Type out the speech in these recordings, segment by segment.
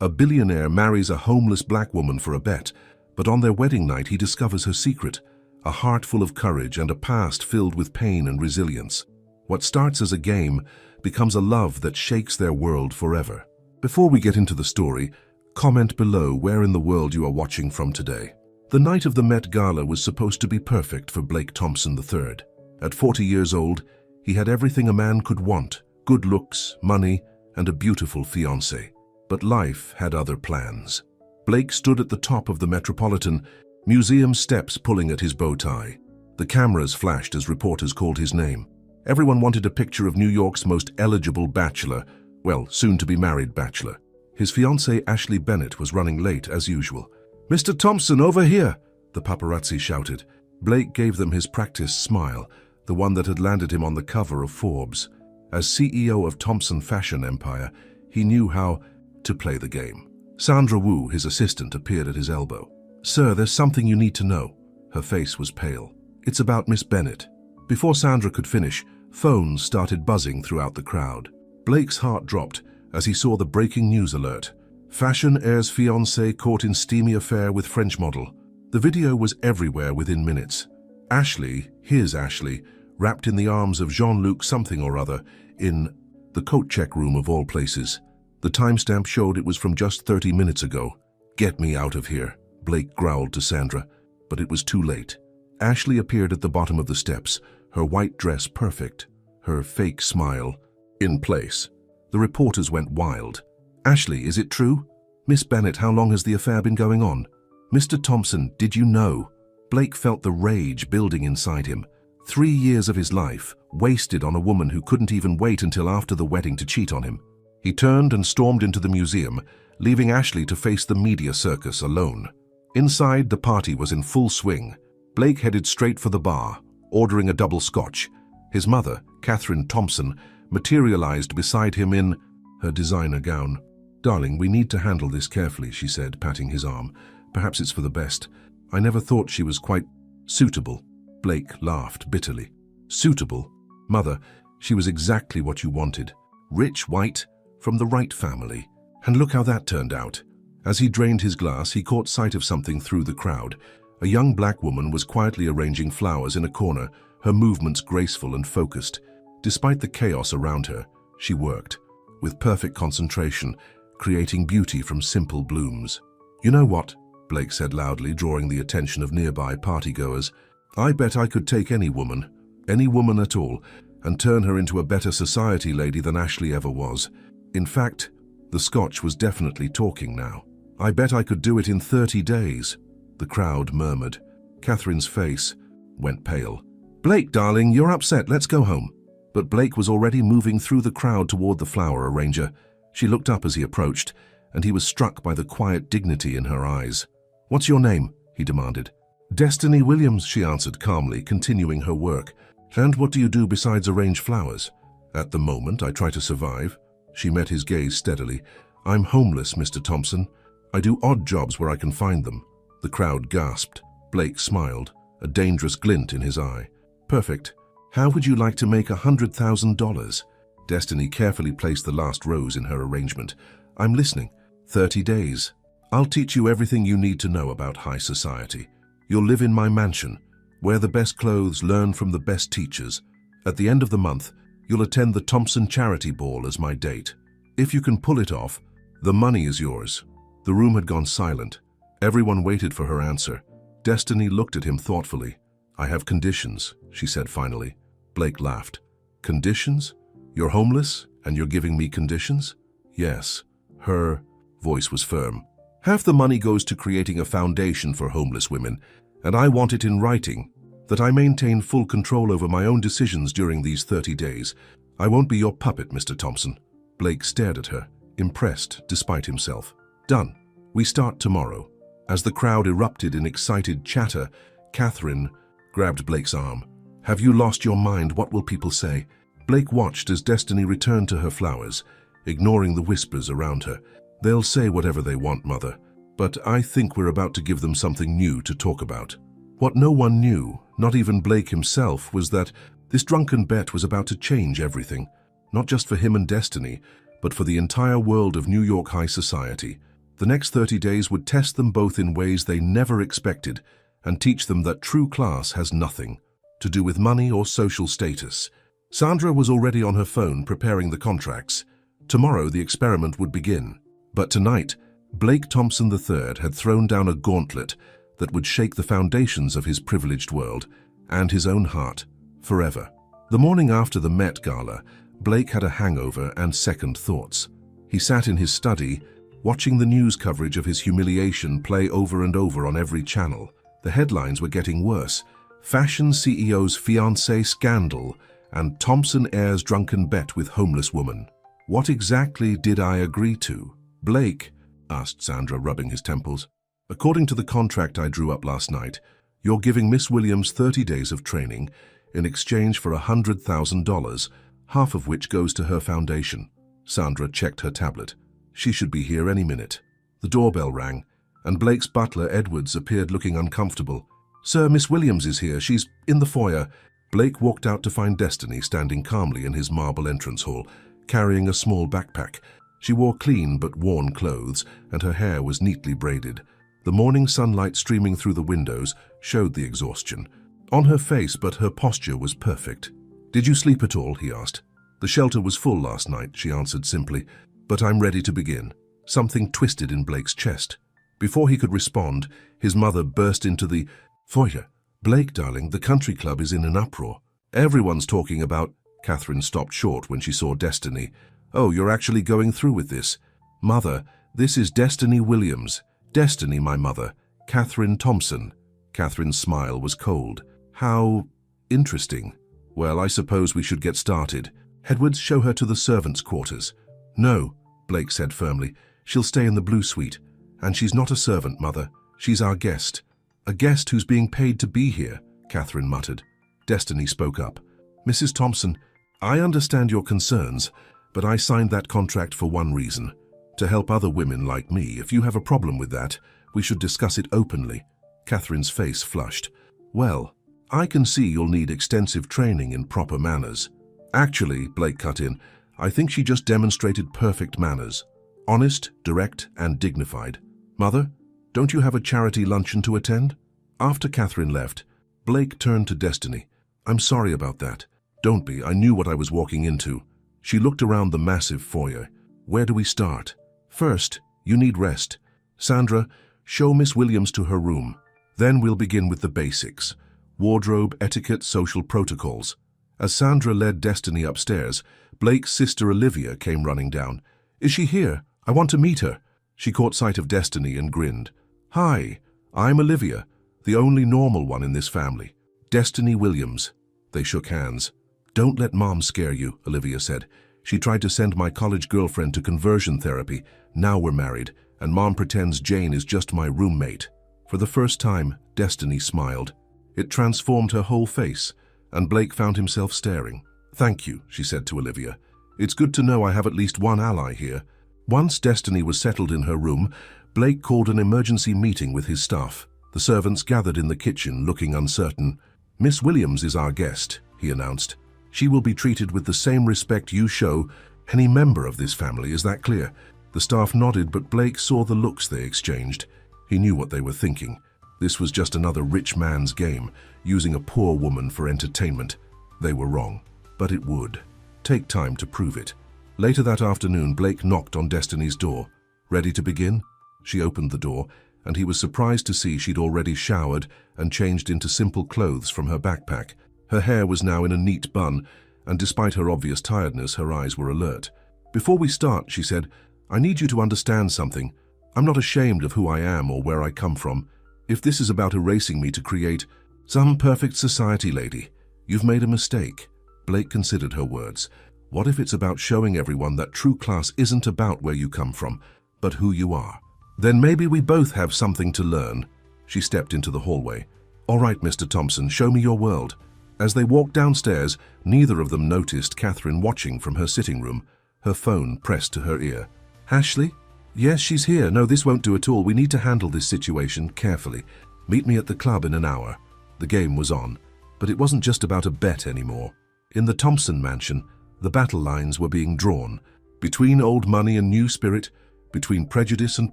A billionaire marries a homeless black woman for a bet, but on their wedding night he discovers her secret, a heart full of courage and a past filled with pain and resilience. What starts as a game becomes a love that shakes their world forever. Before we get into the story, comment below where in the world you are watching from today. The night of the Met Gala was supposed to be perfect for Blake Thompson III. At 40 years old, he had everything a man could want: good looks, money, and a beautiful fiancée. But life had other plans. Blake stood at the top of the Metropolitan Museum steps pulling at his bow tie. The cameras flashed as reporters called his name. Everyone wanted a picture of New York's most eligible bachelor, well, soon-to-be-married bachelor. His fiancée Ashley Bennett was running late as usual. "Mr. Thompson, over here!" the paparazzi shouted. Blake gave them his practiced smile, the one that had landed him on the cover of Forbes. As CEO of Thompson Fashion Empire, he knew how to play the game. Sandra Wu, his assistant, appeared at his elbow. "Sir, there's something you need to know." Her face was pale. "It's about Miss Bennett." Before Sandra could finish, phones started buzzing throughout the crowd. Blake's heart dropped as he saw the breaking news alert. Fashion heir's fiancé caught in steamy affair with French model. The video was everywhere within minutes. Ashley, his Ashley, wrapped in the arms of Jean-Luc something or other in the coat check room of all places. The timestamp showed it was from just 30 minutes ago. "Get me out of here," Blake growled to Sandra, but it was too late. Ashley appeared at the bottom of the steps, her white dress perfect, her fake smile in place. The reporters went wild. "Ashley, is it true? Miss Bennett, how long has the affair been going on? Mr. Thompson, did you know?" Blake felt the rage building inside him. 3 years of his life wasted on a woman who couldn't even wait until after the wedding to cheat on him. He turned and stormed into the museum, leaving Ashley to face the media circus alone. Inside, the party was in full swing. Blake headed straight for the bar, ordering a double scotch. His mother, Catherine Thompson, materialized beside him in her designer gown. "Darling, we need to handle this carefully," she said, patting his arm. "Perhaps it's for the best. I never thought she was quite suitable." Blake laughed bitterly. "Suitable? Mother, she was exactly what you wanted. Rich, white, from the right family. And look how that turned out." As he drained his glass, he caught sight of something through the crowd. A young black woman was quietly arranging flowers in a corner, her movements graceful and focused. Despite the chaos around her, she worked, with perfect concentration, creating beauty from simple blooms. "You know what?" Blake said loudly, drawing the attention of nearby partygoers. "I bet I could take any woman at all, and turn her into a better society lady than Ashley ever was. In fact, the scotch was definitely talking now. I bet I could do it in 30 days. The crowd murmured. Catherine's face went pale. "Blake, darling, you're upset. Let's go home." But Blake was already moving through the crowd toward the flower arranger. She looked up as he approached, and he was struck by the quiet dignity in her eyes. "What's your name?" he demanded. "Destiny Williams," she answered calmly, continuing her work. "And what do you do besides arrange flowers?" "At the moment, I try to survive." She met his gaze steadily. "I'm homeless, Mr. Thompson. I do odd jobs where I can find them." The crowd gasped. Blake smiled, a dangerous glint in his eye. "Perfect. How would you like to make $100,000? Destiny carefully placed the last rose in her arrangement. "I'm listening. 30 days. I'll teach you everything you need to know about high society. You'll live in my mansion, wear the best clothes, learn from the best teachers. At the end of the month, you'll attend the Thompson Charity Ball as my date. If you can pull it off, the money is yours." The room had gone silent. Everyone waited for her answer. Destiny looked at him thoughtfully. "I have conditions," she said finally. Blake laughed. "Conditions? You're homeless, and you're giving me conditions?" "Yes." Her voice was firm. "Half the money goes to creating a foundation for homeless women, and I want it in writing, that I maintain full control over my own decisions during these 30 days. I won't be your puppet, Mr. Thompson." Blake stared at her, impressed despite himself. "Done. We start tomorrow." As the crowd erupted in excited chatter, Catherine grabbed Blake's arm. "Have you lost your mind? What will people say?" Blake watched as Destiny returned to her flowers, ignoring the whispers around her. "They'll say whatever they want, Mother, but I think we're about to give them something new to talk about." What no one knew, not even Blake himself, was that this drunken bet was about to change everything, not just for him and Destiny, but for the entire world of New York high society. The next 30 days would test them both in ways they never expected and teach them that true class has nothing to do with money or social status. Sandra was already on her phone preparing the contracts. Tomorrow the experiment would begin. But tonight, Blake Thompson III had thrown down a gauntlet that would shake the foundations of his privileged world and his own heart forever. The morning after the Met Gala, Blake had a hangover and second thoughts. He sat in his study, watching the news coverage of his humiliation play over and over on every channel. The headlines were getting worse. Fashion CEO's fiancé scandal and Thompson heir's drunken bet with homeless woman. What exactly did I agree to? Blake, asked Sandra, rubbing his temples. According to the contract I drew up last night, you're giving Miss Williams 30 days of training in exchange for $100,000, half of which goes to her foundation. Sandra checked her tablet. She should be here any minute. The doorbell rang, and Blake's butler, Edwards, appeared looking uncomfortable. Sir, Miss Williams is here. She's in the foyer. Blake walked out to find Destiny standing calmly in his marble entrance hall, carrying a small backpack. She wore clean but worn clothes, and her hair was neatly braided. The morning sunlight streaming through the windows showed the exhaustion on her face, but her posture was perfect. Did you sleep at all? He asked. The shelter was full last night, she answered simply, but I'm ready to begin. Something twisted in Blake's chest. Before he could respond, his mother burst into the foyer. Blake, darling, the country club is in an uproar. Everyone's talking about... Catherine stopped short when she saw Destiny. Oh, you're actually going through with this? Mother, this is Destiny Williams. Destiny, my mother. Catherine Thompson. Catherine's smile was cold. How interesting. Well, I suppose we should get started. Edwards, show her to the servants' quarters. No, Blake said firmly. She'll stay in the blue suite. And she's not a servant, Mother. She's our guest. A guest who's being paid to be here, Catherine muttered. Destiny spoke up. Mrs. Thompson, I understand your concerns, but I signed that contract for one reason. To help other women like me. If you have a problem with that, we should discuss it openly. Catherine's face flushed. Well, I can see you'll need extensive training in proper manners. Actually, Blake cut in, I think she just demonstrated perfect manners. Honest, direct, and dignified. Mother, don't you have a charity luncheon to attend? After Catherine left, Blake turned to Destiny. I'm sorry about that. Don't be, I knew what I was walking into. She looked around the massive foyer. Where do we start? First, you need rest. Sandra, show Miss Williams to her room. Then we'll begin with the basics. Wardrobe, etiquette, social protocols. As Sandra led Destiny upstairs, Blake's sister Olivia came running down. Is she here? I want to meet her. She caught sight of Destiny and grinned. Hi, I'm Olivia, the only normal one in this family. Destiny Williams. They shook hands. Don't let Mom scare you, Olivia said. She tried to send my college girlfriend to conversion therapy. Now we're married, and Mom pretends Jane is just my roommate. For the first time, Destiny smiled. It transformed her whole face, and Blake found himself staring. Thank you, she said to Olivia. It's good to know I have at least one ally here. Once Destiny was settled in her room, Blake called an emergency meeting with his staff. The servants gathered in the kitchen, looking uncertain. Miss Williams is our guest, he announced. She will be treated with the same respect you show any member of this family, is that clear? The staff nodded, but Blake saw the looks they exchanged. He knew what they were thinking. This was just another rich man's game, using a poor woman for entertainment. They were wrong, but it would take time to prove it. Later that afternoon, Blake knocked on Destiny's door. Ready to begin? She opened the door, and he was surprised to see she'd already showered and changed into simple clothes from her backpack. Her hair was now in a neat bun, and despite her obvious tiredness, her eyes were alert. Before we start, she said, I need you to understand something. I'm not ashamed of who I am or where I come from. If this is about erasing me to create some perfect society, lady, you've made a mistake. Blake considered her words. What if it's about showing everyone that true class isn't about where you come from, but who you are? Then maybe we both have something to learn. She stepped into the hallway. All right, Mr. Thompson, show me your world. As they walked downstairs, neither of them noticed Catherine watching from her sitting room, her phone pressed to her ear. Ashley? Yes, she's here. No, this won't do at all. We need to handle this situation carefully. Meet me at the club in an hour. The game was on, but it wasn't just about a bet anymore. In the Thompson mansion, the battle lines were being drawn. Between old money and new spirit, between prejudice and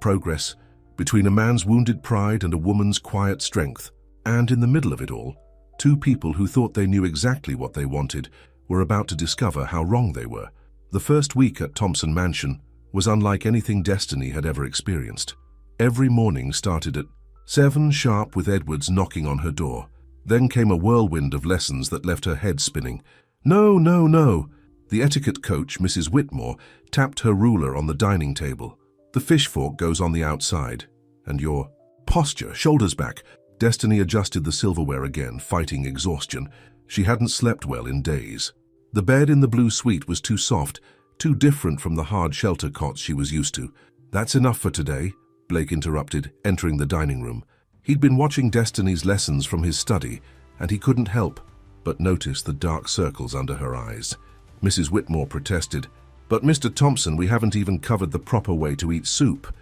progress, between a man's wounded pride and a woman's quiet strength. And in the middle of it all, two people who thought they knew exactly what they wanted were about to discover how wrong they were. The first week at Thompson Mansion was unlike anything Destiny had ever experienced. Every morning started at 7 sharp with Edwards knocking on her door. Then came a whirlwind of lessons that left her head spinning. No, no, no. The etiquette coach, Mrs. Whitmore, tapped her ruler on the dining table. The fish fork goes on the outside. And your posture, shoulders back. Destiny adjusted the silverware again, fighting exhaustion. She hadn't slept well in days. The bed in the blue suite was too soft, too different from the hard shelter cots she was used to. That's enough for today, Blake interrupted, entering the dining room. He'd been watching Destiny's lessons from his study, and he couldn't help but notice the dark circles under her eyes. Mrs. Whitmore protested, "But Mr. Thompson, we haven't even covered the proper way to eat soup."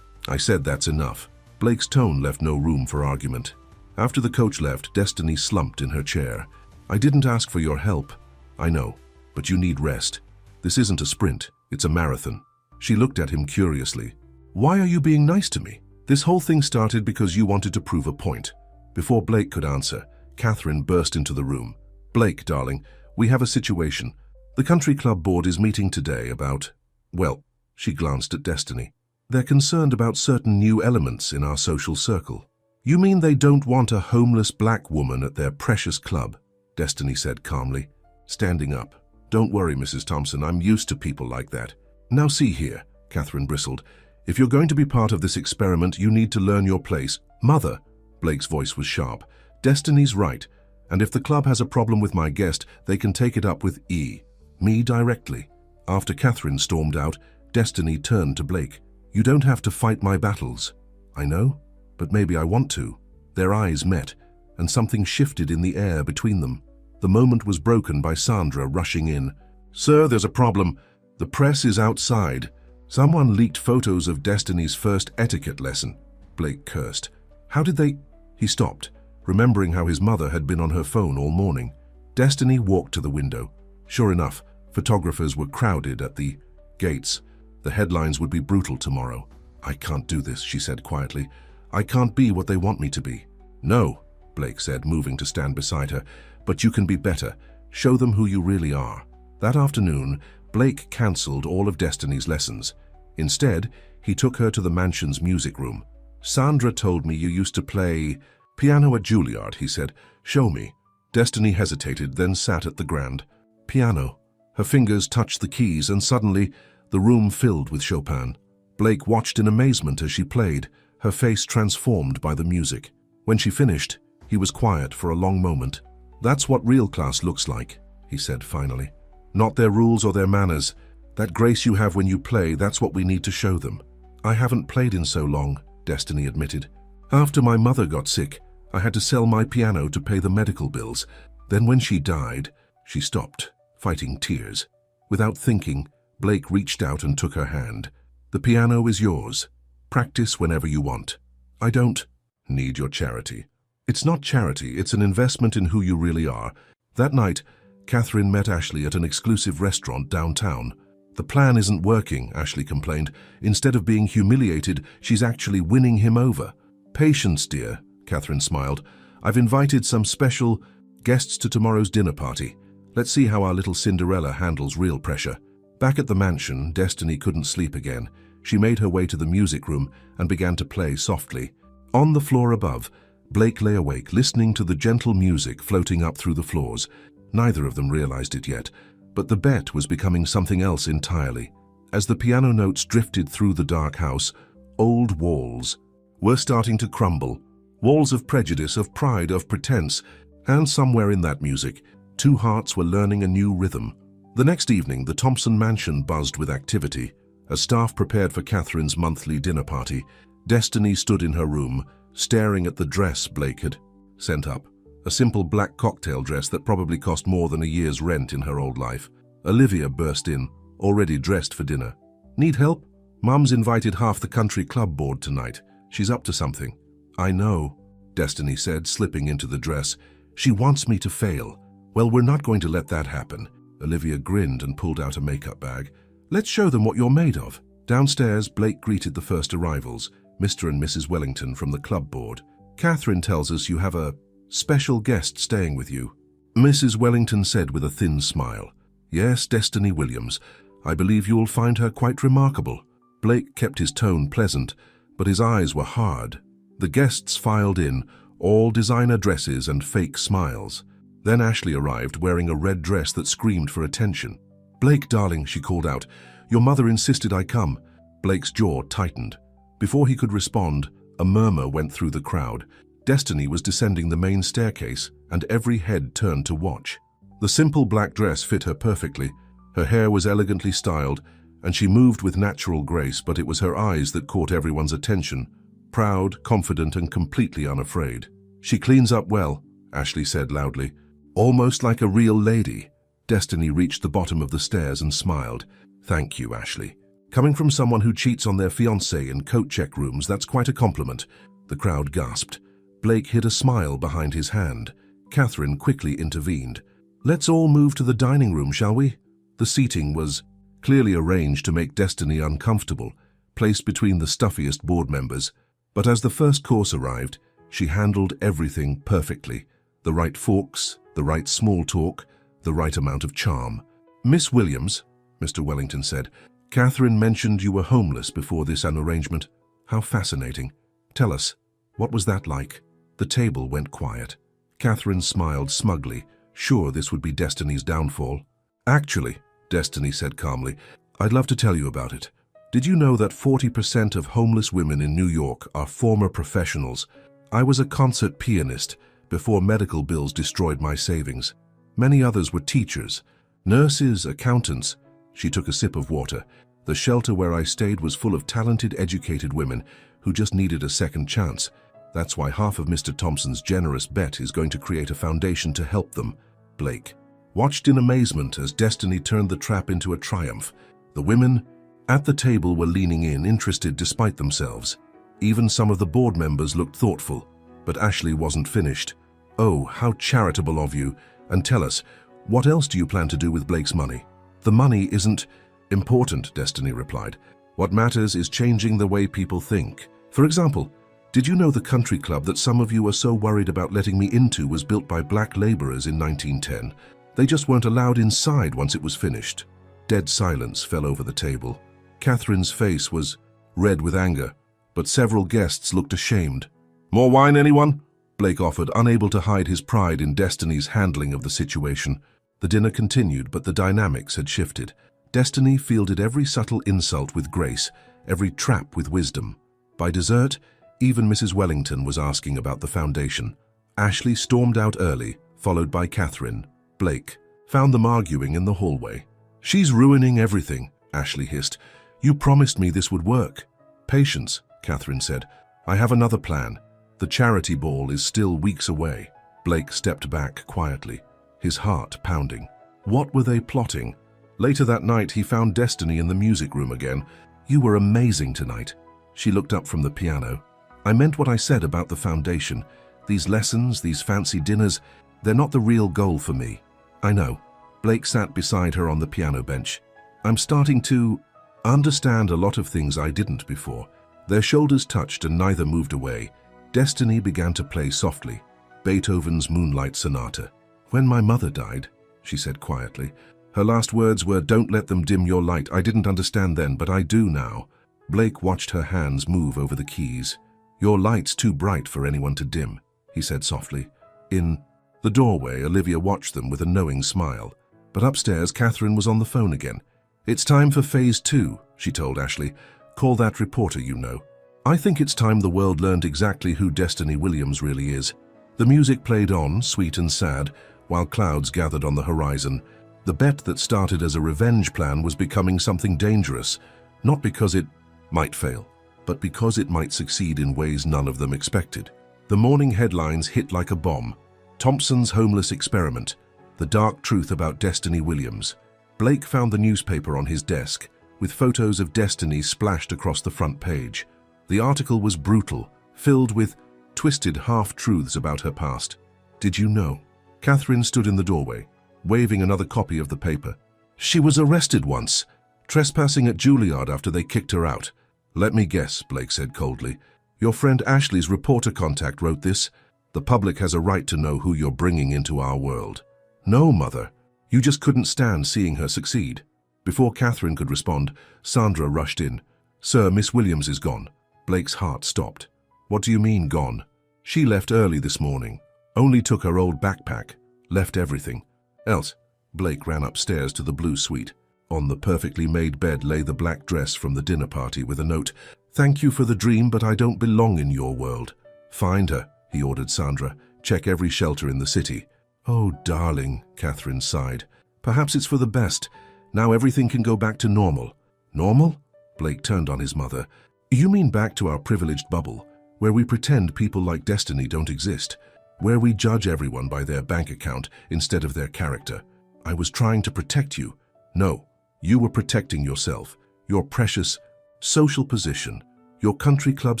I said that's enough. Blake's tone left no room for argument. After the coach left, Destiny slumped in her chair. "I didn't ask for your help. I know, but you need rest. This isn't a sprint, it's a marathon." She looked at him curiously. "Why are you being nice to me? This whole thing started because you wanted to prove a point." Before Blake could answer, Catherine burst into the room. "Blake, darling, we have a situation. The country club board is meeting today about, well," she glanced at Destiny. "They're concerned about certain new elements in our social circle." "You mean they don't want a homeless black woman at their precious club?" Destiny said calmly, standing up. "Don't worry, Mrs. Thompson, I'm used to people like that." "Now see here," Catherine bristled. "If you're going to be part of this experiment, you need to learn your place." "Mother," Blake's voice was sharp, "Destiny's right, and if the club has a problem with my guest, they can take it up with me directly." After Catherine stormed out, Destiny turned to Blake. "You don't have to fight my battles." "I know, but maybe I want to." Their eyes met, and something shifted in the air between them. The moment was broken by Sandra rushing in. "Sir, there's a problem. The press is outside. Someone leaked photos of Destiny's first etiquette lesson." Blake cursed. "How did they—" He stopped, remembering how his mother had been on her phone all morning. Destiny walked to the window. Sure enough, photographers were crowded at the gates. The headlines would be brutal tomorrow. "I can't do this," she said quietly. "I can't be what they want me to be." "No," Blake said, moving to stand beside her, "but you can be better. Show them who you really are." That afternoon, Blake cancelled all of Destiny's lessons. Instead, he took her to the mansion's music room. "Sandra told me you used to play piano at Juilliard," he said. "Show me." Destiny hesitated, then sat at the grand piano. Her fingers touched the keys, and suddenly, the room filled with Chopin. Blake watched in amazement as she played, her face transformed by the music. When she finished, he was quiet for a long moment. "That's what real class looks like," he said finally. "Not their rules or their manners. That grace you have when you play, that's what we need to show them." "I haven't played in so long," Destiny admitted. "After my mother got sick, I had to sell my piano to pay the medical bills. Then when she died," she stopped, fighting tears. Without thinking, Blake reached out and took her hand. "The piano is yours. Practice whenever you want. I don't need your charity." "It's not charity, it's an investment in who you really are." That night, Catherine met Ashley at an exclusive restaurant downtown. "The plan isn't working," Ashley complained. "Instead of being humiliated, she's actually winning him over." "Patience, dear," Catherine smiled. "I've invited some special guests to tomorrow's dinner party. Let's see how our little Cinderella handles real pressure." Back at the mansion, Destiny couldn't sleep again. She made her way to the music room and began to play softly. On the floor above, Blake lay awake, listening to the gentle music floating up through the floors. Neither of them realized it yet, but the bet was becoming something else entirely. As the piano notes drifted through the dark house, old walls were starting to crumble. Walls of prejudice, of pride, of pretense, and somewhere in that music, two hearts were learning a new rhythm. The next evening, the Thompson mansion buzzed with activity. As staff prepared for Catherine's monthly dinner party, Destiny stood in her room, staring at the dress Blake had sent up. A simple black cocktail dress that probably cost more than a year's rent in her old life. Olivia burst in, already dressed for dinner. "Need help? Mum's invited half the country club board tonight. She's up to something." "I know," Destiny said, slipping into the dress. "She wants me to fail." "Well, we're not going to let that happen." Olivia grinned and pulled out a makeup bag. "Let's show them what you're made of." Downstairs, Blake greeted the first arrivals, Mr. and Mrs. Wellington from the club board. "Catherine tells us you have a special guest staying with you," Mrs. Wellington said with a thin smile. "Yes, Destiny Williams. I believe you'll find her quite remarkable." Blake kept his tone pleasant, but his eyes were hard. The guests filed in, all designer dresses and fake smiles. Then Ashley arrived wearing a red dress that screamed for attention. "Blake, darling," she called out, "your mother insisted I come." Blake's jaw tightened. Before he could respond, a murmur went through the crowd. Destiny was descending the main staircase, and every head turned to watch. The simple black dress fit her perfectly. Her hair was elegantly styled, and she moved with natural grace, but it was her eyes that caught everyone's attention. Proud, confident, and completely unafraid. "She cleans up well," Ashley said loudly. "Almost like a real lady." Destiny reached the bottom of the stairs and smiled. "Thank you, Ashley. Coming from someone who cheats on their fiancée in coat check rooms, that's quite a compliment." The crowd gasped. Blake hid a smile behind his hand. Catherine quickly intervened. "Let's all move to the dining room, shall we?" The seating was clearly arranged to make Destiny uncomfortable, placed between the stuffiest board members. But as the first course arrived, she handled everything perfectly. The right forks, the right small talk, the right amount of charm. "Miss Williams," Mr. Wellington said, "Catherine mentioned you were homeless before this arrangement. How fascinating. Tell us, what was that like?" The table went quiet. Catherine smiled smugly, sure this would be Destiny's downfall. "Actually," Destiny said calmly, "I'd love to tell you about it. Did you know that 40% of homeless women in New York are former professionals? I was a concert pianist before medical bills destroyed my savings. Many others were teachers, nurses, accountants." She took a sip of water. "The shelter where I stayed was full of talented, educated women who just needed a second chance. That's why half of Mr. Thompson's generous bet is going to create a foundation to help them." Blake watched in amazement as Destiny turned the trap into a triumph. The women at the table were leaning in, interested despite themselves. Even some of the board members looked thoughtful. But Ashley wasn't finished. "Oh, how charitable of you. And tell us, what else do you plan to do with Blake's money?" "The money isn't important," Destiny replied. "What matters is changing the way people think. For example, did you know the country club that some of you are so worried about letting me into was built by black laborers in 1910? They just weren't allowed inside once it was finished." Dead silence fell over the table. Catherine's face was red with anger, but several guests looked ashamed. "More wine, anyone?" Blake offered, unable to hide his pride in Destiny's handling of the situation. The dinner continued, but the dynamics had shifted. Destiny fielded every subtle insult with grace, every trap with wisdom. By dessert, even Mrs. Wellington was asking about the foundation. Ashley stormed out early, followed by Catherine. Blake found them arguing in the hallway. "She's ruining everything," Ashley hissed. "You promised me this would work." "Patience," Catherine said. "I have another plan. The charity ball is still weeks away." Blake stepped back quietly, his heart pounding. What were they plotting? Later that night, he found Destiny in the music room again. "You were amazing tonight." She looked up from the piano. "I meant what I said about the foundation. These lessons, these fancy dinners, they're not the real goal for me." "I know." Blake sat beside her on the piano bench. "I'm starting to understand a lot of things I didn't before." Their shoulders touched and neither moved away. Destiny began to play softly, Beethoven's Moonlight Sonata. "When my mother died," she said quietly, her last words were, "Don't let them dim your light. I didn't understand then, but I do now." Blake watched her hands move over the keys. "Your light's too bright for anyone to dim," he said softly. In the doorway, Olivia watched them with a knowing smile. But upstairs, Catherine was on the phone again. "It's time for phase 2, she told Ashley. "Call that reporter you know. I think it's time the world learned exactly who Destiny Williams really is." The music played on, sweet and sad, while clouds gathered on the horizon. The bet that started as a revenge plan was becoming something dangerous, not because it might fail, but because it might succeed in ways none of them expected. The morning headlines hit like a bomb. Thompson's homeless experiment, the dark truth about Destiny Williams. Blake found the newspaper on his desk, with photos of Destiny splashed across the front page. The article was brutal, filled with twisted half-truths about her past. "Did you know?" Catherine stood in the doorway, waving another copy of the paper. "She was arrested once, Trespassing at Juilliard after they kicked her out. Let me guess, Blake said coldly. Your friend Ashley's reporter contact wrote this. The public has a right to know who you're bringing into our world. No, Mother. You just couldn't stand seeing her succeed. Before Catherine could respond, Sandra rushed in. Sir, Miss Williams is gone. Blake's heart stopped. What do you mean, gone? She left early this morning. Only took her old backpack. Left everything. Else, Blake ran upstairs to the blue suite. On the perfectly made bed lay the black dress from the dinner party with a note. Thank you for the dream, but I don't belong in your world. Find her, he ordered Sandra. Check every shelter in the city. Oh, darling, Catherine sighed. Perhaps it's for the best. Now everything can go back to normal. Normal? Blake turned on his mother. You mean back to our privileged bubble, where we pretend people like Destiny don't exist, where we judge everyone by their bank account instead of their character. I was trying to protect you. No, you were protecting yourself, your precious social position, your country club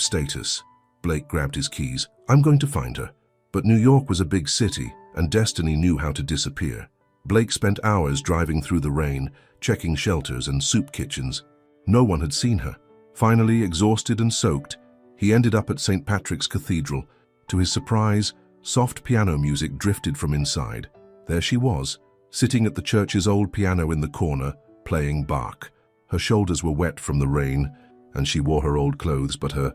status. Blake grabbed his keys. I'm going to find her. But New York was a big city, and Destiny knew how to disappear. Blake spent hours driving through the rain, checking shelters and soup kitchens. No one had seen her. Finally, exhausted and soaked, he ended up at St. Patrick's Cathedral. To his surprise, soft piano music drifted from inside. There she was, sitting at the church's old piano in the corner, playing Bach. Her shoulders were wet from the rain, and she wore her old clothes, but her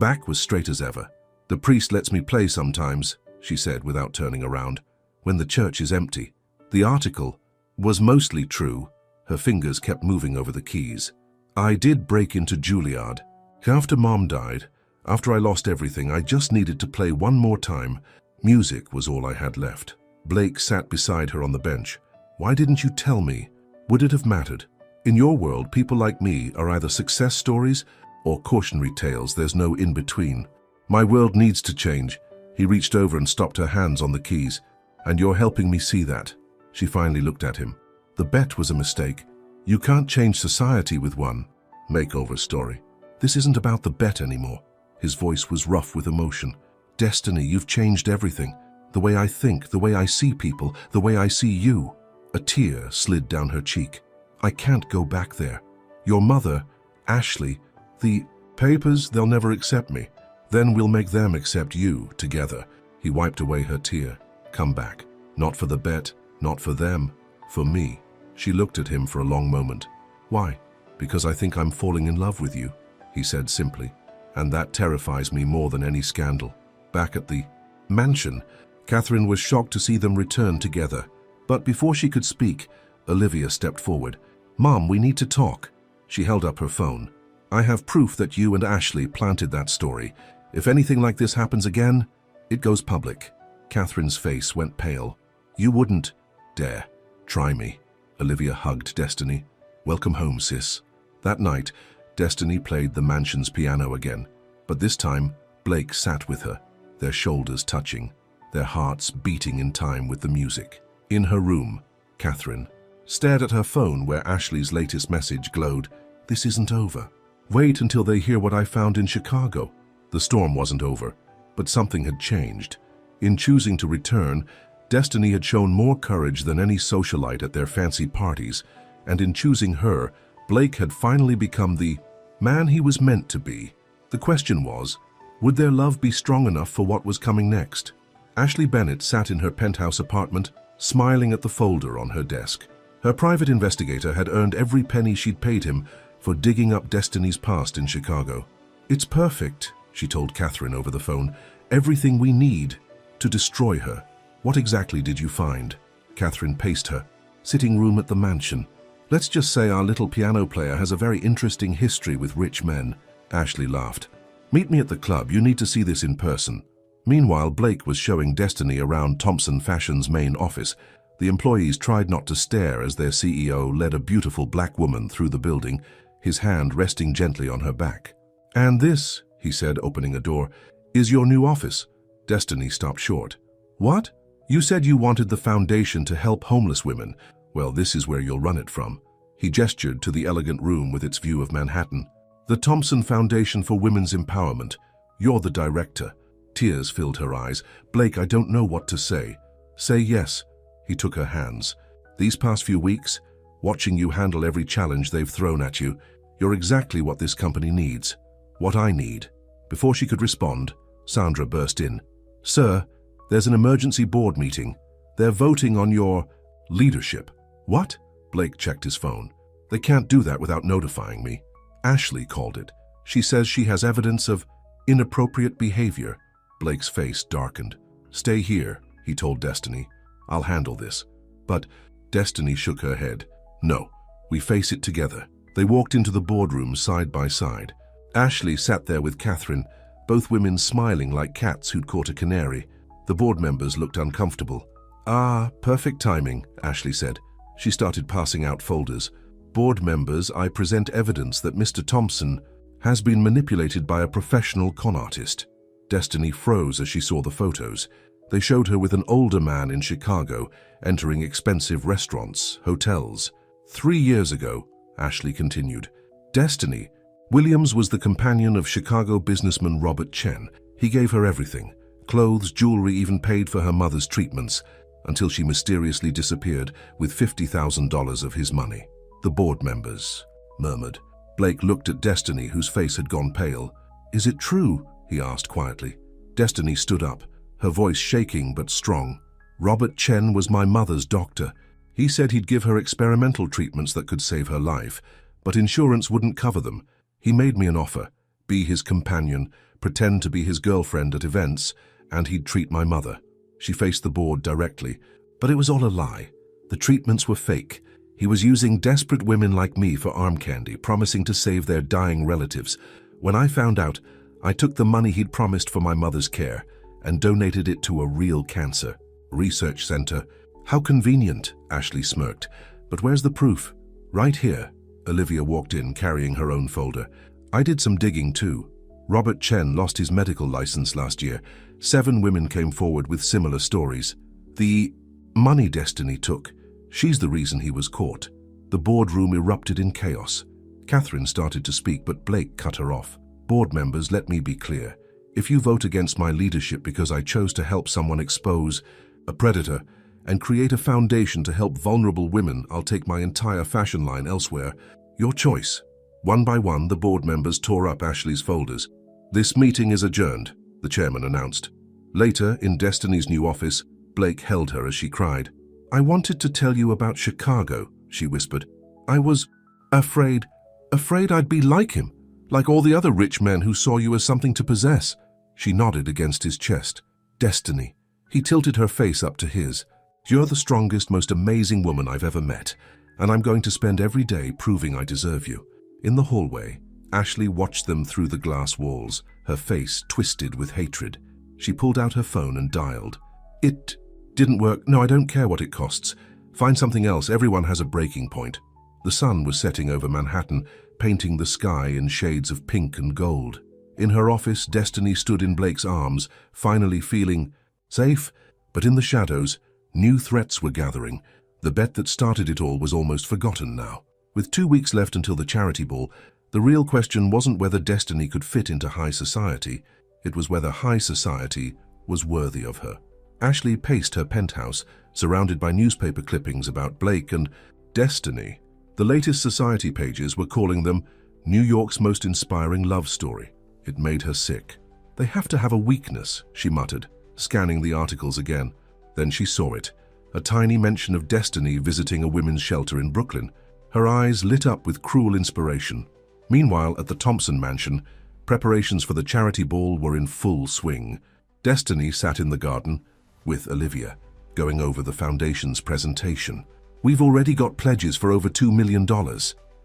back was straight as ever. The priest lets me play sometimes, she said without turning around, when the church is empty. The article was mostly true. Her fingers kept moving over the keys. I did break into Juilliard. After Mom died, after I lost everything, I just needed to play one more time. Music was all I had left. Blake sat beside her on the bench. Why didn't you tell me? Would it have mattered? In your world, people like me are either success stories or cautionary tales. There's no in-between. My world needs to change. He reached over and stopped her hands on the keys. And you're helping me see that. She finally looked at him. The bet was a mistake. You can't change society with one makeover story. This isn't about the bet anymore. His voice was rough with emotion. Destiny, you've changed everything. The way I think, the way I see people, the way I see you. A tear slid down her cheek. I can't go back there. Your mother, Ashley, the papers, they'll never accept me. Then we'll make them accept you together. He wiped away her tear. Come back. Not for the bet, not for them, for me. She looked at him for a long moment. Why? Because I think I'm falling in love with you, he said simply. And that terrifies me more than any scandal. Back at the mansion, Catherine was shocked to see them return together. But before she could speak, Olivia stepped forward. Mom, we need to talk. She held up her phone. I have proof that you and Ashley planted that story. If anything like this happens again, it goes public. Catherine's face went pale. You wouldn't dare try me. Olivia hugged Destiny. Welcome home, sis. That night, Destiny played the mansion's piano again. But this time, Blake sat with her, their shoulders touching, their hearts beating in time with the music. In her room, Catherine stared at her phone where Ashley's latest message glowed. This isn't over. Wait until they hear what I found in Chicago. The storm wasn't over, but something had changed. In choosing to return, Destiny had shown more courage than any socialite at their fancy parties, and in choosing her, Blake had finally become the man he was meant to be. The question was, would their love be strong enough for what was coming next? Ashley Bennett sat in her penthouse apartment, smiling at the folder on her desk. Her private investigator had earned every penny she'd paid him for digging up Destiny's past in Chicago. It's perfect, she told Catherine over the phone. Everything we need to destroy her. What exactly did you find? Catherine paced her. Sitting room at the mansion. Let's just say our little piano player has a very interesting history with rich men. Ashley laughed. Meet me at the club. You need to see this in person. Meanwhile, Blake was showing Destiny around Thompson Fashion's main office. The employees tried not to stare as their CEO led a beautiful black woman through the building, his hand resting gently on her back. And this, he said, opening a door, is your new office. Destiny stopped short. What? You said you wanted the foundation to help homeless women. Well, this is where you'll run it from. He gestured to the elegant room with its view of Manhattan. The Thompson Foundation for Women's Empowerment. You're the director. Tears filled her eyes. Blake, I don't know what to say. Say yes. He took her hands. These past few weeks, watching you handle every challenge they've thrown at you. You're exactly what this company needs. What I need." Before she could respond, Sandra burst in. "Sir, there's an emergency board meeting. They're voting on your leadership." "What?" Blake checked his phone. "They can't do that without notifying me. Ashley called it. She says she has evidence of inappropriate behavior." Blake's face darkened. "Stay here," he told Destiny. "I'll handle this." But Destiny shook her head. "No, we face it together." They walked into the boardroom side by side. Ashley sat there with Catherine, both women smiling like cats who'd caught a canary. The board members looked uncomfortable. "Ah, perfect timing," Ashley said. She started passing out folders. "Board members, I present evidence that Mr. Thompson has been manipulated by a professional con artist." Destiny froze as she saw the photos. They showed her with an older man in Chicago, entering expensive restaurants, hotels. 3 years ago, Ashley continued. Destiny. Williams was the companion of Chicago businessman Robert Chen. He gave her everything. Clothes, jewelry, even paid for her mother's treatments, until she mysteriously disappeared with $50,000 of his money. The board members murmured. Blake looked at Destiny, whose face had gone pale. "Is it true?" he asked quietly. Destiny stood up, her voice shaking but strong. "Robert Chen was my mother's doctor. He said he'd give her experimental treatments that could save her life, but insurance wouldn't cover them. He made me an offer, be his companion, pretend to be his girlfriend at events, and he'd treat my mother." She faced the board directly. "But it was all a lie. The treatments were fake. He was using desperate women like me for arm candy, promising to save their dying relatives. When I found out, I took the money he'd promised for my mother's care and donated it to a real cancer research center." "How convenient," Ashley smirked. "But where's the proof?" "Right here." Olivia walked in, carrying her own folder. "I did some digging too. Robert Chen lost his medical license last year. 7 women came forward with similar stories. The money Destiny took, she's the reason he was caught." The boardroom erupted in chaos. Catherine started to speak, but Blake cut her off. "Board members, let me be clear. If you vote against my leadership because I chose to help someone expose a predator and create a foundation to help vulnerable women, I'll take my entire fashion line elsewhere. Your choice." One by one, the board members tore up Ashley's folders. "This meeting is adjourned," the chairman announced. Later, in Destiny's new office, Blake held her as she cried. "I wanted to tell you about Chicago," she whispered. "I was afraid I'd be like him, like all the other rich men who saw you as something to possess." She nodded against his chest. "Destiny." He tilted her face up to his. "You're the strongest, most amazing woman I've ever met, and I'm going to spend every day proving I deserve you." In the hallway, Ashley watched them through the glass walls, her face twisted with hatred. She pulled out her phone and dialed. "It didn't work. No, I don't care what it costs. Find something else. Everyone has a breaking point." The sun was setting over Manhattan, painting the sky in shades of pink and gold. In her office, Destiny stood in Blake's arms, finally feeling safe. But in the shadows, new threats were gathering. The bet that started it all was almost forgotten now. With 2 weeks left until the charity ball, the real question wasn't whether Destiny could fit into high society. It was whether high society was worthy of her. Ashley paced her penthouse, surrounded by newspaper clippings about Blake and Destiny. The latest society pages were calling them New York's most inspiring love story. It made her sick. "They have to have a weakness," she muttered, scanning the articles again. Then she saw it, a tiny mention of Destiny visiting a women's shelter in Brooklyn. Her eyes lit up with cruel inspiration. Meanwhile, at the Thompson mansion, preparations for the charity ball were in full swing. Destiny sat in the garden with Olivia, going over the foundation's presentation. "We've already got pledges for over $2 million,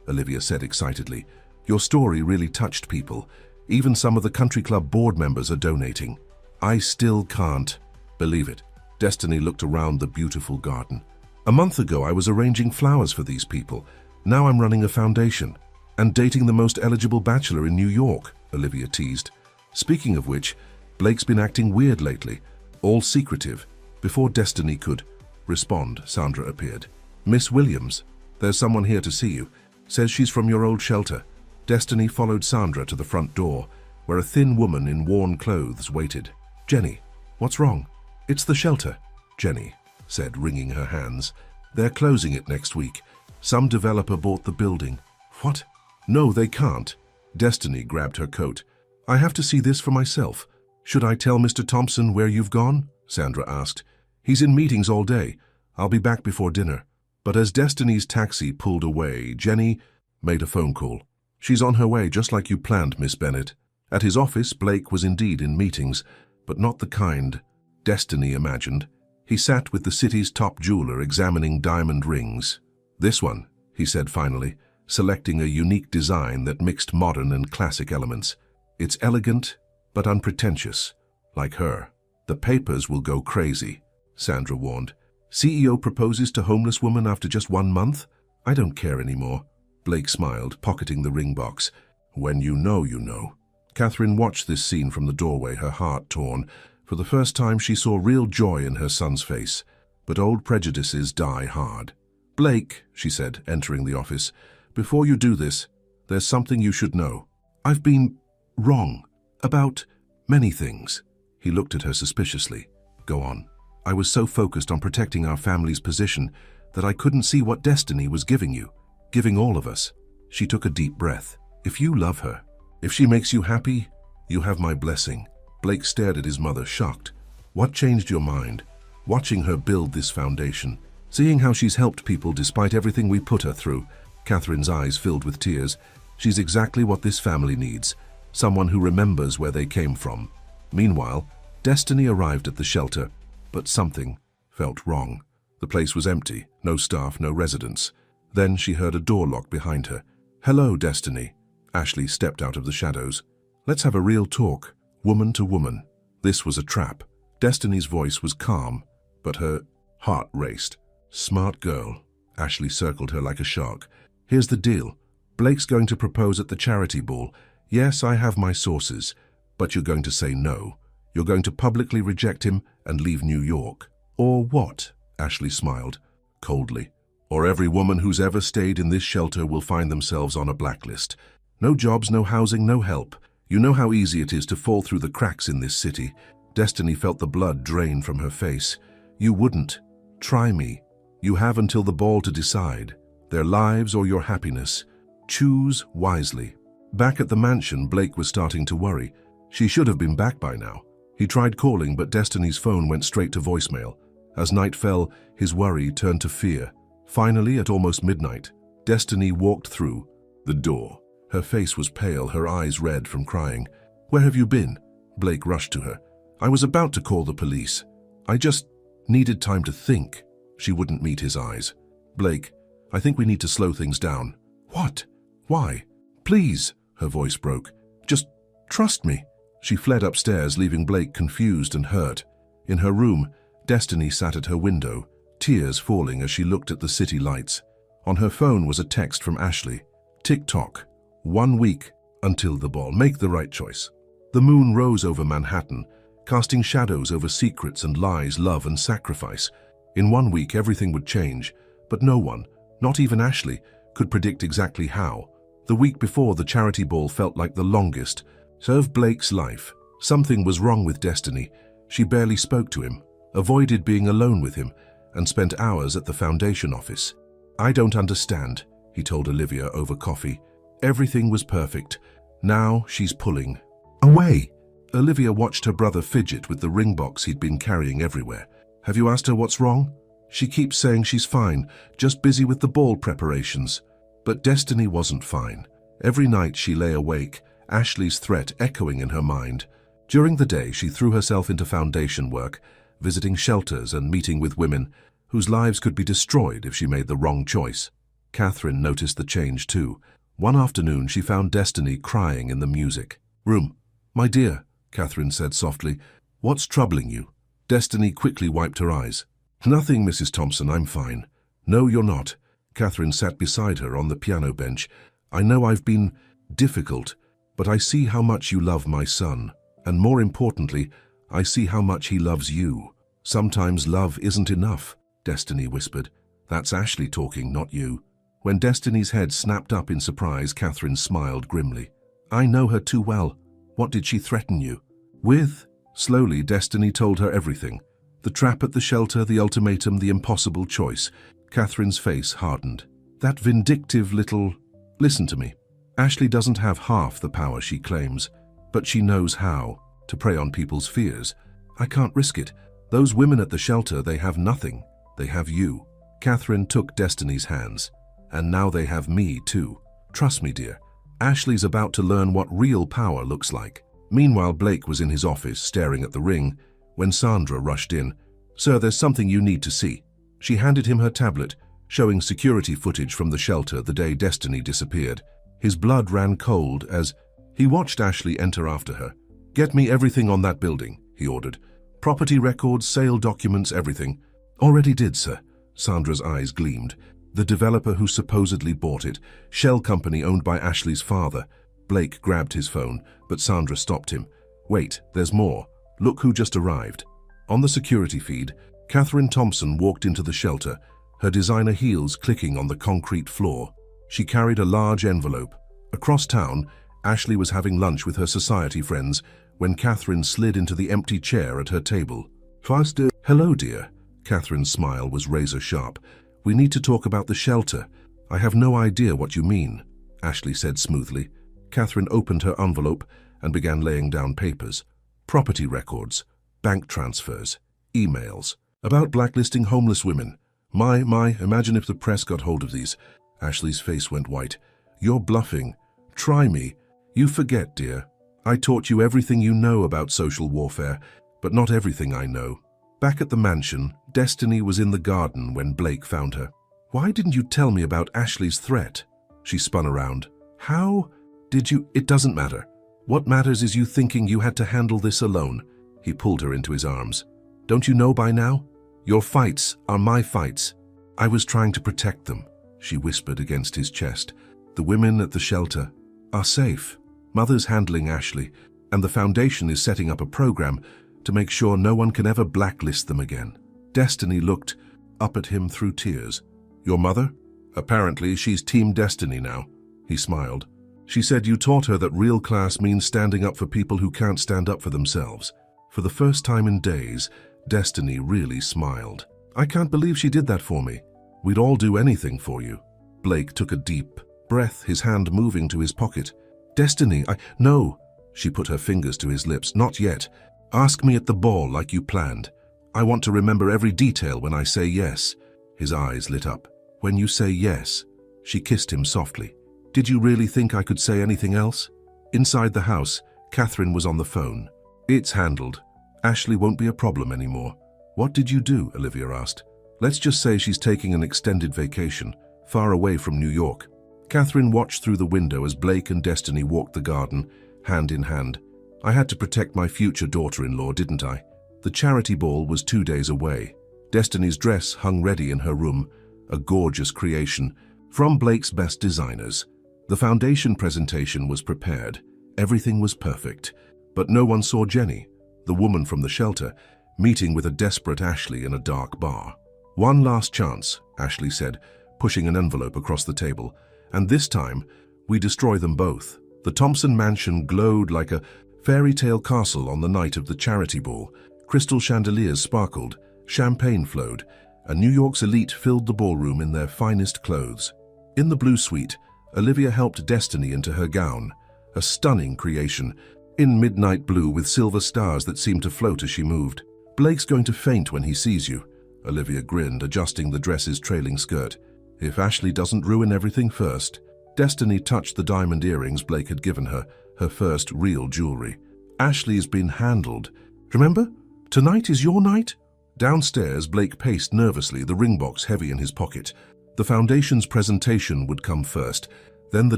Olivia said excitedly. "Your story really touched people. Even some of the country club board members are donating." "I still can't believe it." Destiny looked around the beautiful garden. "A month ago, I was arranging flowers for these people. Now I'm running a foundation and dating the most eligible bachelor in New York," Olivia teased. "Speaking of which, Blake's been acting weird lately, all secretive." Before Destiny could respond, Sandra appeared. "Miss Williams, there's someone here to see you. Says she's from your old shelter." Destiny followed Sandra to the front door, where a thin woman in worn clothes waited. "Jenny, what's wrong?" "It's the shelter," Jenny said, wringing her hands. "They're closing it next week. Some developer bought the building. What? No, they can't. Destiny grabbed her coat. I have to see this for myself. Should I tell Mr. Thompson where you've gone? Sandra asked. He's in meetings all day. I'll be back before dinner. But as Destiny's taxi pulled away, Jenny made a phone call. She's on her way, just like you planned, Miss Bennett. At his office, Blake was indeed in meetings, but not the kind Destiny imagined. He sat with the city's top jeweler examining diamond rings. This one, he said finally, selecting a unique design that mixed modern and classic elements. It's elegant, but unpretentious, like her. The papers will go crazy, Sandra warned. CEO proposes to homeless woman after just 1 month? I don't care anymore. Blake smiled, pocketing the ring box. When you know, you know. Catherine watched this scene from the doorway, her heart torn. For the first time, she saw real joy in her son's face. But old prejudices die hard. Blake, she said, entering the office, before you do this, there's something you should know. I've been wrong about many things. He looked at her suspiciously. Go on. I was so focused on protecting our family's position that I couldn't see what Destiny was giving you, giving all of us. She took a deep breath. If you love her, if she makes you happy, you have my blessing. Blake stared at his mother, shocked. What changed your mind? Watching her build this foundation, seeing how she's helped people despite everything we put her through. Catherine's eyes filled with tears. She's exactly what this family needs, someone who remembers where they came from. Meanwhile, Destiny arrived at the shelter, but something felt wrong. The place was empty, no staff, no residents. Then she heard a door lock behind her. Hello, Destiny. Ashley stepped out of the shadows. Let's have a real talk, woman to woman. This was a trap. Destiny's voice was calm, but her heart raced. Smart girl. Ashley circled her like a shark. Here's the deal. Blake's going to propose at the charity ball. Yes, I have my sources, but you're going to say no. You're going to publicly reject him and leave New York. Or what? Ashley smiled, coldly. Or every woman who's ever stayed in this shelter will find themselves on a blacklist. No jobs, no housing, no help. You know how easy it is to fall through the cracks in this city. Destiny felt the blood drain from her face. You wouldn't. Try me. You have until the ball to decide. Their lives or your happiness. Choose wisely. Back at the mansion, Blake was starting to worry. She should have been back by now. He tried calling, but Destiny's phone went straight to voicemail. As night fell, his worry turned to fear. Finally, at almost midnight, Destiny walked through the door. Her face was pale, her eyes red from crying. Where have you been? Blake rushed to her. I was about to call the police. I just needed time to think. She wouldn't meet his eyes. Blake, I think we need to slow things down. What? Why? Please, her voice broke. Just trust me. She fled upstairs, leaving Blake confused and hurt. In her room, Destiny sat at her window, tears falling as she looked at the city lights. On her phone was a text from Ashley. Tick-tock. 1 week until the ball. Make the right choice. The moon rose over Manhattan, casting shadows over secrets and lies, love and sacrifice. In 1 week, everything would change, but no one, not even Ashley, could predict exactly how. The week before, the charity ball felt like the longest. So of Blake's life, something was wrong with Destiny. She barely spoke to him, avoided being alone with him, and spent hours at the foundation office. I don't understand, he told Olivia over coffee. Everything was perfect. Now she's pulling away. Olivia watched her brother fidget with the ring box he'd been carrying everywhere. Have you asked her what's wrong? She keeps saying she's fine, just busy with the ball preparations. But Destiny wasn't fine. Every night she lay awake, Ashley's threat echoing in her mind. During the day, she threw herself into foundation work, visiting shelters and meeting with women whose lives could be destroyed if she made the wrong choice. Catherine noticed the change too. One afternoon, she found Destiny crying in the music room. My dear, Catherine said softly, what's troubling you? Destiny quickly wiped her eyes. Nothing, Mrs. Thompson, I'm fine. No, you're not. Catherine sat beside her on the piano bench. I know I've been difficult, but I see how much you love my son. And more importantly, I see how much he loves you. Sometimes love isn't enough, Destiny whispered. That's Ashley talking, not you. When Destiny's head snapped up in surprise, Catherine smiled grimly. I know her too well. What did she threaten you with? Slowly, Destiny told her everything. The trap at the shelter, the ultimatum, the impossible choice. Catherine's face hardened. That vindictive little... Listen to me. Ashley doesn't have half the power she claims, but she knows how to prey on people's fears. I can't risk it. Those women at the shelter, they have nothing. They have you. Catherine took Destiny's hands. And now they have me too. Trust me, dear. Ashley's about to learn what real power looks like. Meanwhile, Blake was in his office staring at the ring when Sandra rushed in. Sir, there's something you need to see. She handed him her tablet, showing security footage from the shelter the day Destiny disappeared. His blood ran cold as he watched Ashley enter after her. Get me everything on that building, he ordered. Property records, sale documents, everything. Already did, sir. Sandra's eyes gleamed. The developer who supposedly bought it, shell company owned by Ashley's father. Blake grabbed his phone, but Sandra stopped him. Wait, there's more. Look who just arrived. On the security feed, Catherine Thompson walked into the shelter, her designer heels clicking on the concrete floor. She carried a large envelope. Across town, Ashley was having lunch with her society friends when Catherine slid into the empty chair at her table. Faster. Hello, dear. Catherine's smile was razor-sharp. We need to talk about the shelter. I have no idea what you mean, Ashley said smoothly. Catherine opened her envelope and began laying down papers. Property records, bank transfers, emails, about blacklisting homeless women. Imagine if the press got hold of these. Ashley's face went white. You're bluffing. Try me. You forget, dear. I taught you everything you know about social warfare, but not everything I know. Back at the mansion, Destiny was in the garden when Blake found her. Why didn't you tell me about Ashley's threat? She spun around. How did you? It doesn't matter. What matters is you thinking you had to handle this alone. He pulled her into his arms. Don't you know by now? Your fights are my fights. I was trying to protect them, she whispered against his chest. The women at the shelter are safe. Mother's handling Ashley, and the foundation is setting up a program to make sure no one can ever blacklist them again. Destiny looked up at him through tears. Your mother? Apparently she's Team Destiny now. He smiled. She said you taught her that real class means standing up for people who can't stand up for themselves. For the first time in days, Destiny really smiled. I can't believe she did that for me. We'd all do anything for you. Blake took a deep breath, his hand moving to his pocket. Destiny, No. She put her fingers to his lips. Not yet. Ask me at the ball like you planned. I want to remember every detail when I say yes. His eyes lit up. When you say yes. She kissed him softly. Did you really think I could say anything else? Inside the house, Catherine was on the phone. It's handled. Ashley won't be a problem anymore. What did you do? Olivia asked. Let's just say she's taking an extended vacation, far away from New York. Catherine watched through the window as Blake and Destiny walked the garden, hand in hand. I had to protect my future daughter-in-law, didn't I? The charity ball was 2 days away. Destiny's dress hung ready in her room, a gorgeous creation from Blake's best designers. The foundation presentation was prepared. Everything was perfect. But no one saw Jenny, the woman from the shelter, meeting with a desperate Ashley in a dark bar. One last chance, Ashley said, pushing an envelope across the table. And this time, we destroy them both. The Thompson mansion glowed like a fairy tale castle on the night of the charity ball. Crystal chandeliers sparkled, champagne flowed, and New York's elite filled the ballroom in their finest clothes. In the blue suite, Olivia helped Destiny into her gown, a stunning creation, in midnight blue with silver stars that seemed to float as she moved. Blake's going to faint when he sees you, Olivia grinned, adjusting the dress's trailing skirt. If Ashley doesn't ruin everything first. Destiny touched the diamond earrings Blake had given her, her first real jewelry. Ashley's been handled. Remember? Tonight is your night? Downstairs, Blake paced nervously, the ring box heavy in his pocket. The foundation's presentation would come first, then the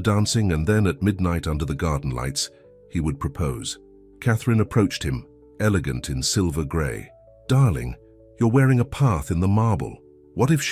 dancing, and then at midnight under the garden lights, he would propose. Catherine approached him, elegant in silver grey. Darling, you're wearing a path in the marble. What if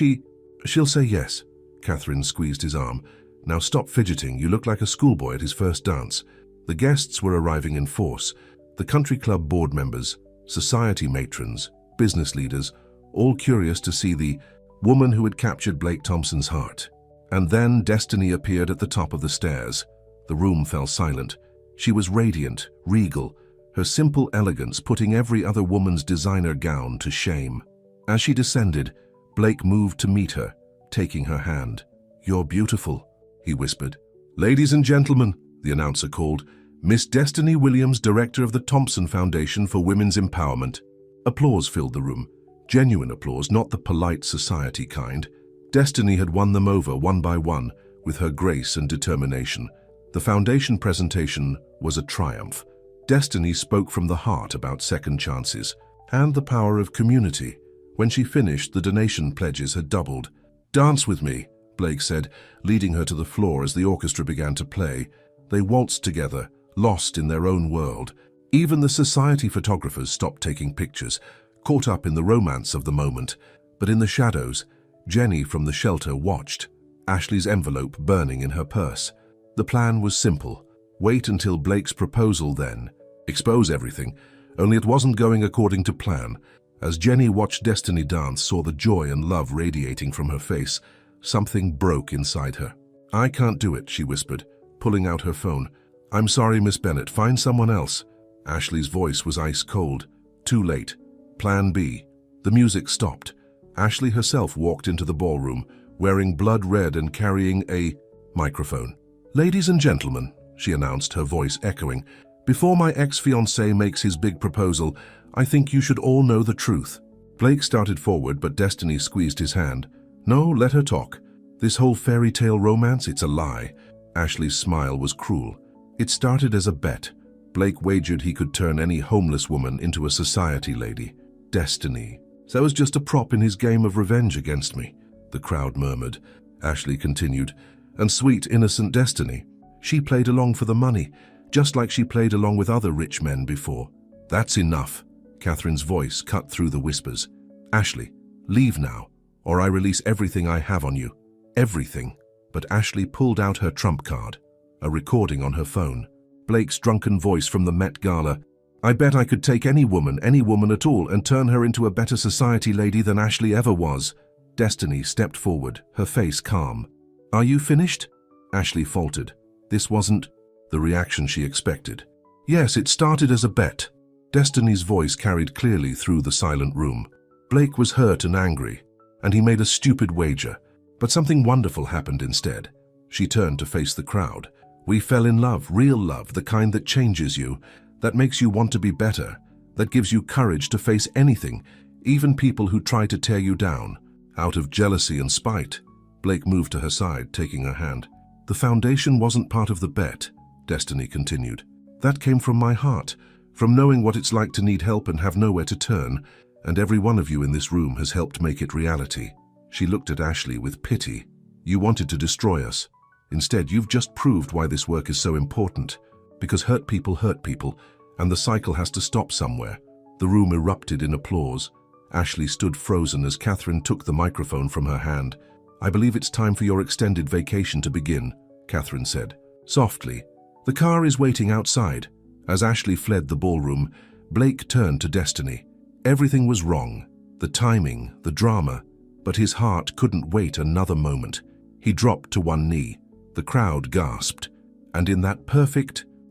She'll say yes. Catherine squeezed his arm. Now stop fidgeting, you look like a schoolboy at his first dance. The guests were arriving in force. The country club board members, society matrons, business leaders, all curious to see the woman who had captured Blake Thompson's heart. And then Destiny appeared at the top of the stairs. The room fell silent. She was radiant, regal, her simple elegance putting every other woman's designer gown to shame. As she descended, Blake moved to meet her, taking her hand. "You're beautiful," he whispered. "Ladies and gentlemen," the announcer called, "Miss Destiny Williams, director of the Thompson Foundation for Women's Empowerment." Applause filled the room. Genuine applause, not the polite society kind. Destiny had won them over one by one with her grace and determination. The foundation presentation was a triumph. Destiny spoke from the heart about second chances and the power of community. When she finished, the donation pledges had doubled. "Dance with me," Blake said, leading her to the floor as the orchestra began to play. They waltzed together, lost in their own world. Even the society photographers stopped taking pictures, caught up in the romance of the moment. But in the shadows, Jenny from the shelter watched, Ashley's envelope burning in her purse. The plan was simple. Wait until Blake's proposal, then expose everything. Only it wasn't going according to plan. As Jenny watched Destiny dance, saw the joy and love radiating from her face, something broke inside her. "I can't do it," she whispered, pulling out her phone. "I'm sorry, Miss Bennett. Find someone else." Ashley's voice was ice cold. Too late. Plan B. The music stopped. Ashley herself walked into the ballroom, wearing blood red and carrying a microphone. "Ladies and gentlemen," she announced, her voice echoing, "before my ex-fiancé makes his big proposal, I think you should all know the truth." Blake started forward, but Destiny squeezed his hand. "No, let her talk. This whole fairy tale romance, it's a lie." Ashley's smile was cruel. "It started as a bet. Blake wagered he could turn any homeless woman into a society lady. Destiny. So that was just a prop in his game of revenge against me," the crowd murmured. Ashley continued, "And sweet, innocent Destiny. She played along for the money, just like she played along with other rich men before." "That's enough." Catherine's voice cut through the whispers. "Ashley, leave now, or I release everything I have on you. Everything." But Ashley pulled out her trump card, a recording on her phone. Blake's drunken voice from the Met Gala. "I bet I could take any woman at all, and turn her into a better society lady than Ashley ever was." Destiny stepped forward, her face calm. "Are you finished?" Ashley faltered. This wasn't the reaction she expected. "Yes, it started as a bet." Destiny's voice carried clearly through the silent room. Blake was hurt and angry, and he made a stupid wager. But something wonderful happened instead. She turned to face the crowd. "We fell in love, real love, the kind that changes you, that makes you want to be better, that gives you courage to face anything, even people who try to tear you down, out of jealousy and spite." Blake moved to her side, taking her hand. "The foundation wasn't part of the bet," Destiny continued. "That came from my heart, from knowing what it's like to need help and have nowhere to turn, and every one of you in this room has helped make it reality." She looked at Ashley with pity. "You wanted to destroy us. Instead, you've just proved why this work is so important. Because hurt people, and the cycle has to stop somewhere." The room erupted in applause. Ashley stood frozen as Catherine took the microphone from her hand. "I believe it's time for your extended vacation to begin," Catherine said, softly. "The car is waiting outside." As Ashley fled the ballroom, Blake turned to Destiny. Everything was wrong. The timing, the drama. But his heart couldn't wait another moment. He dropped to one knee. The crowd gasped. And in that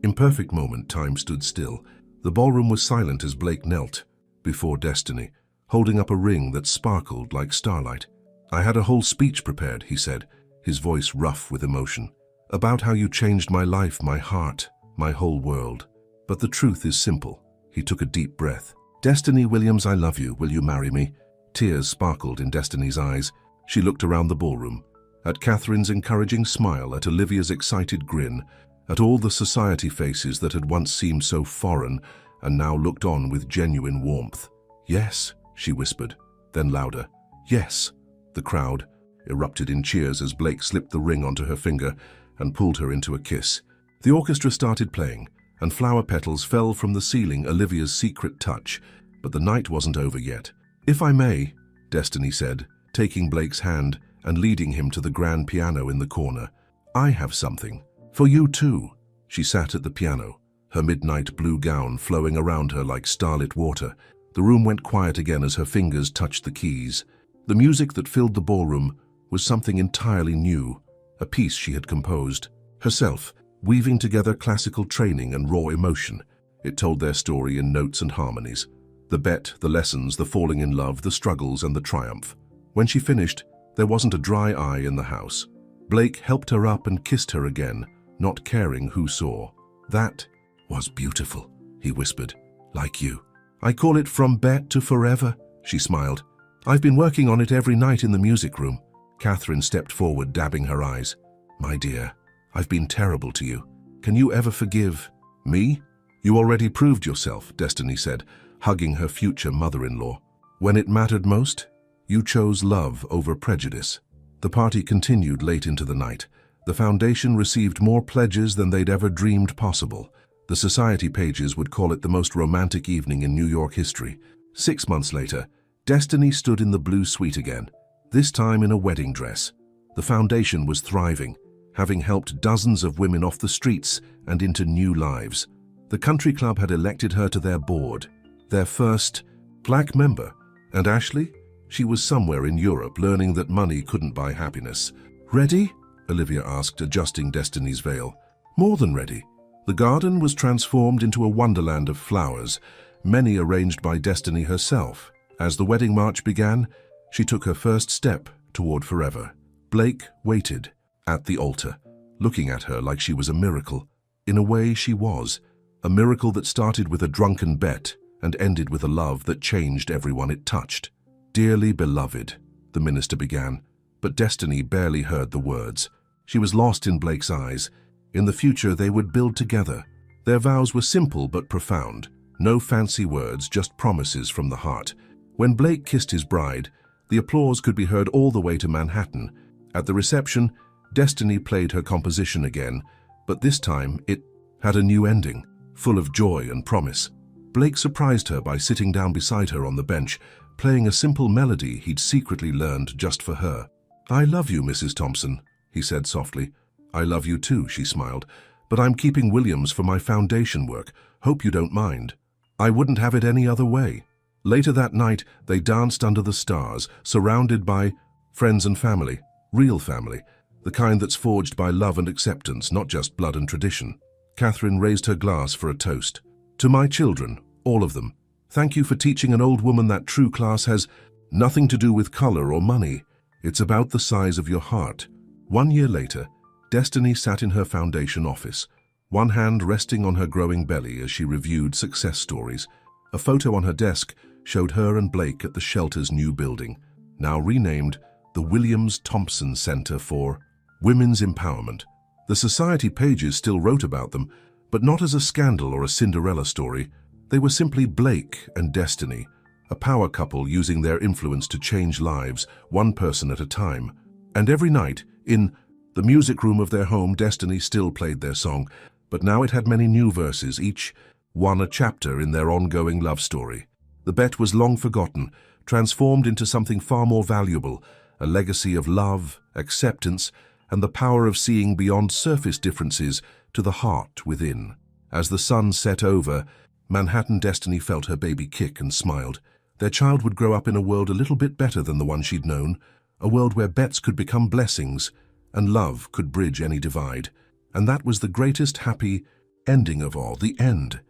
imperfect moment, time stood still. The ballroom was silent as Blake knelt before Destiny, holding up a ring that sparkled like starlight. "I had a whole speech prepared," he said, his voice rough with emotion, "about how you changed my life, my heart, my whole world. But the truth is simple." He took a deep breath. "Destiny Williams, I love you. Will you marry me?" Tears sparkled in Destiny's eyes. She looked around the ballroom, at Catherine's encouraging smile, at Olivia's excited grin, at all the society faces that had once seemed so foreign and now looked on with genuine warmth. "Yes," she whispered, then louder, "Yes." The crowd erupted in cheers as Blake slipped the ring onto her finger and pulled her into a kiss. The orchestra started playing, and flower petals fell from the ceiling, Olivia's secret touch. But the night wasn't over yet. "If I may," Destiny said, taking Blake's hand and leading him to the grand piano in the corner, "I have something for you too." She sat at the piano, her midnight blue gown flowing around her like starlit water. The room went quiet again as her fingers touched the keys. The music that filled the ballroom was something entirely new, a piece she had composed herself, weaving together classical training and raw emotion. It told their story in notes and harmonies. The bet, the lessons, the falling in love, the struggles and the triumph. When she finished, there wasn't a dry eye in the house. Blake helped her up and kissed her again, not caring who saw. "That was beautiful," he whispered. "Like you." "I call it From Bet to Forever," she smiled. "I've been working on it every night in the music room." Catherine stepped forward, dabbing her eyes. "My dear, I've been terrible to you. Can you ever forgive me?" "You already proved yourself," Destiny said, hugging her future mother-in-law. "When it mattered most, you chose love over prejudice." The party continued late into the night. The foundation received more pledges than they'd ever dreamed possible. The society pages would call it the most romantic evening in New York history. 6 months later, Destiny stood in the blue suite again, this time in a wedding dress. The foundation was thriving, having helped dozens of women off the streets and into new lives. The country club had elected her to their board, their first black member. And Ashley? She was somewhere in Europe learning that money couldn't buy happiness. "Ready?" Olivia asked, adjusting Destiny's veil. "More than ready." The garden was transformed into a wonderland of flowers, many arranged by Destiny herself. As the wedding march began, she took her first step toward forever. Blake waited at the altar, looking at her like she was a miracle. In a way, she was. A miracle that started with a drunken bet and ended with a love that changed everyone it touched. "Dearly beloved," the minister began, but Destiny barely heard the words. She was lost in Blake's eyes. In the future, they would build together. Their vows were simple but profound. No fancy words, just promises from the heart. When Blake kissed his bride, the applause could be heard all the way to Manhattan. At the reception, Destiny played her composition again, but this time it had a new ending, full of joy and promise. Blake surprised her by sitting down beside her on the bench, playing a simple melody he'd secretly learned just for her. "I love you, Mrs. Thompson," he said softly. "I love you too," she smiled, "but I'm keeping Williams for my foundation work. Hope you don't mind." "I wouldn't have it any other way." Later that night, they danced under the stars, surrounded by friends and family, real family, the kind that's forged by love and acceptance, not just blood and tradition. Catherine raised her glass for a toast. "To my children, all of them. Thank you for teaching an old woman that true class has nothing to do with color or money. It's about the size of your heart." 1 year later, Destiny sat in her foundation office, one hand resting on her growing belly as she reviewed success stories. A photo on her desk showed her and Blake at the shelter's new building, now renamed the Williams Thompson Center for Women's Empowerment. The society pages still wrote about them, but not as a scandal or a Cinderella story. They were simply Blake and Destiny, a power couple using their influence to change lives, one person at a time. And every night, in the music room of their home, Destiny still played their song, but now it had many new verses, each one a chapter in their ongoing love story. The bet was long forgotten, transformed into something far more valuable, a legacy of love, acceptance, and the power of seeing beyond surface differences to the heart within. As the sun set over Manhattan, Destiny felt her baby kick and smiled. Their child would grow up in a world a little bit better than the one she'd known, a world where bets could become blessings and love could bridge any divide. And that was the greatest happy ending of all, the end.